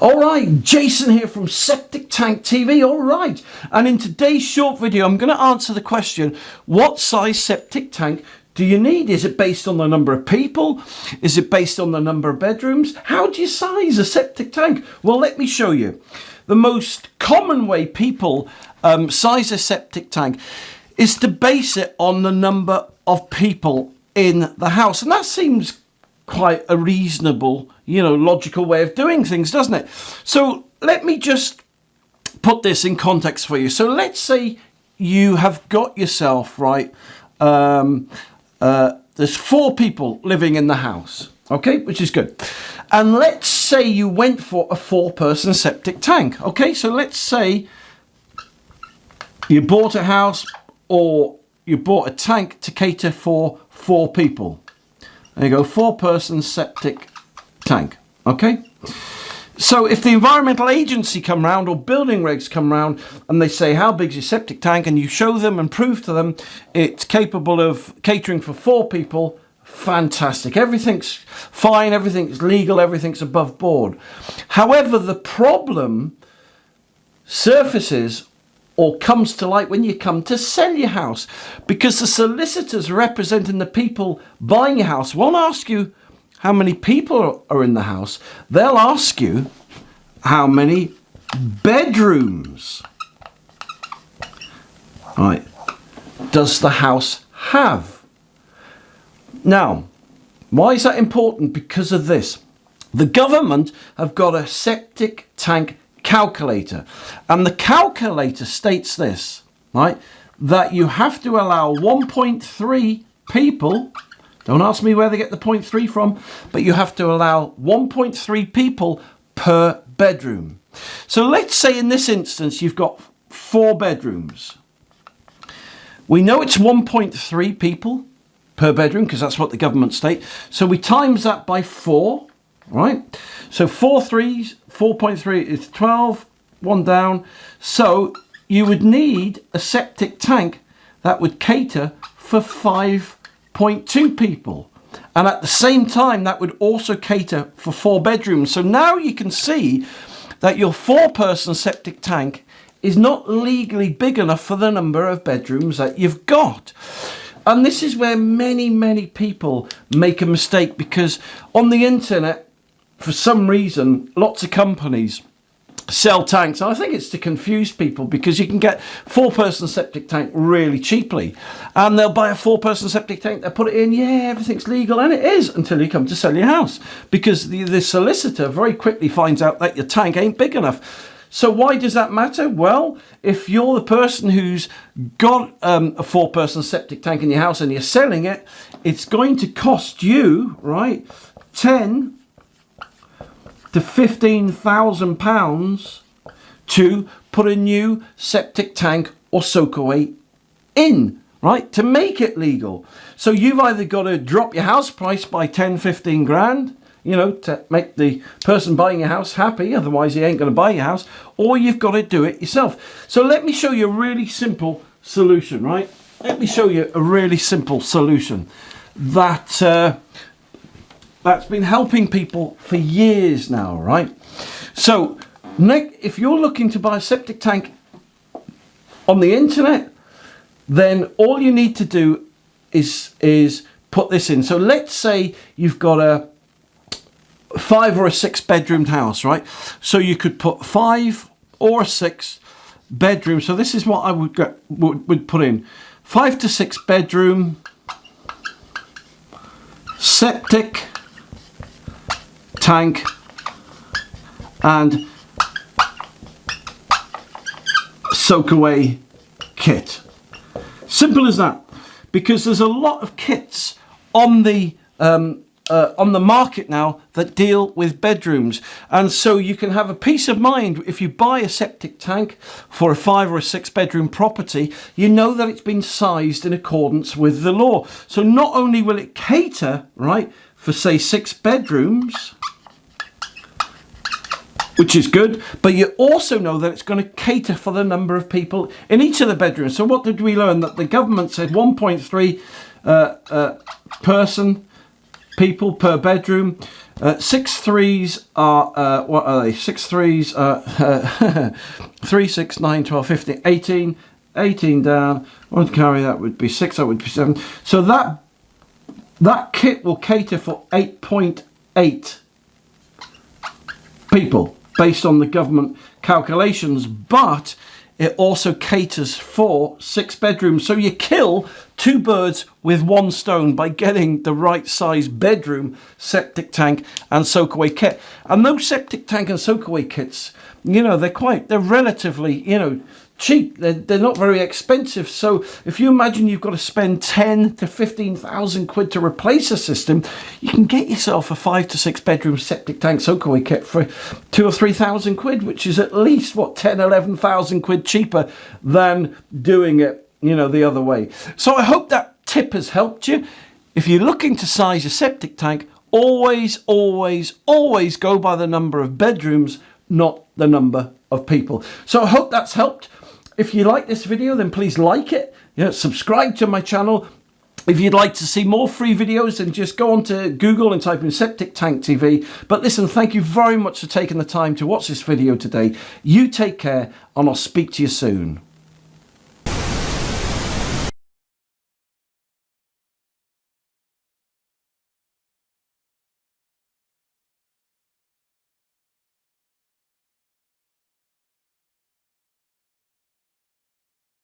All right, Jason here from Septic Tank TV. All right, and in today's short video, I'm going to answer the question, what size septic tank do you need? Is it based on the number of people? Is it based on the number of bedrooms? How do you size a septic tank? Well, let me show you. The most common way people size a septic tank is to base it on the number of people in the house. And that seems quite a reasonable, logical way of doing things, doesn't it? So let me just put this in context for you. So let's say you have got yourself, right, there's 4 people living in the house, okay, which is good. And let's say you went for a 4-person septic tank, okay? So let's say you bought a house or you bought a tank to cater for 4 people. There you go, 4-person septic tank, okay? So if the environmental agency come round or building regs come round and they say, how big is your septic tank? And you show them and prove to them it's capable of catering for 4 people, fantastic. Everything's fine, everything's legal, everything's above board. However, the problem surfaces or comes to light when you come to sell your house, because the solicitors representing the people buying your house won't ask you how many people are in the house. They'll ask you how many bedrooms, right, does the house have? Now, why is that important? Because of this. The government have got a septic tank calculator, and the calculator states this, right, that you have to allow 1.3 people, don't ask me where they get the 0.3 from, but you have to allow 1.3 people per bedroom. So let's say in this instance you've got 4 bedrooms. We know it's 1.3 people per bedroom because that's what the government state. So we times that by 4, right? So 4 threes, 4.3 is 12, 1 down. So you would need a septic tank that would cater for 5.2 people. And at the same time, that would also cater for 4 bedrooms. So now you can see that your 4-person septic tank is not legally big enough for the number of bedrooms that you've got. And this is where many people make a mistake, because on the internet, for some reason, lots of companies sell tanks. And I think it's to confuse people, because you can get 4-person septic tank really cheaply. And they'll buy a 4-person septic tank, they'll put it in, yeah, everything's legal, and it is, until you come to sell your house. Because the solicitor very quickly finds out that your tank ain't big enough. So why does that matter? Well, if you're the person who's got a 4-person septic tank in your house and you're selling it, it's going to cost you, right, 10 to 15,000 pounds to put a new septic tank or soakaway in, right, to make it legal. So you've either got to drop your house price by 10, 15 grand, to make the person buying your house happy, otherwise he ain't going to buy your house, or you've got to do it yourself. So let me show you a really simple solution, right? Let me show you a really simple solution that's been helping people for years now, right? So if you're looking to buy a septic tank on the internet, then all you need to do is put this in. So let's say you've got a 5 or a 6 bedroomed house, right? So you could put 5 or 6 bedrooms. So this is what I would put in: 5 to 6 bedroom septic tank and soakaway kit. Simple as that, because there's a lot of kits on the market now that deal with bedrooms, and so you can have a peace of mind if you buy a septic tank for a 5 or a 6 bedroom property. You know that it's been sized in accordance with the law. So not only will it cater, right, for say 6 bedrooms, which is good, but you also know that it's going to cater for the number of people in each of the bedrooms. So what did we learn? That the government said 1.3 people per bedroom. Six threes are, what are they? Six threes are 3, 6, 9, 12, 15, 18. 18 down. One carry, that would be 6, that would be 7. So that kit will cater for 8.8 people based on the government calculations, but it also caters for 6 bedrooms. So you kill 2 birds with 1 stone by getting the right size bedroom, septic tank and soakaway kit. And those septic tank and soakaway kits, you know, they're relatively, you know, cheap. They're not very expensive. So if you imagine you've got to spend 10 to 15,000 quid to replace a system, you can get yourself a 5 to 6 bedroom septic tank soakaway kit for 2 or 3,000 quid, which is at least what, 10, 11,000 quid cheaper than doing it, you know, the other way. So I hope that tip has helped you. If you're looking to size your septic tank, always go by the number of bedrooms, not the number of people. So I hope that's helped. If you like this video, then please like it. You know, subscribe to my channel. If you'd like to see more free videos, then just go onto Google and type in Septic Tank TV. But listen, thank you very much for taking the time to watch this video today. You take care, and I'll speak to you soon.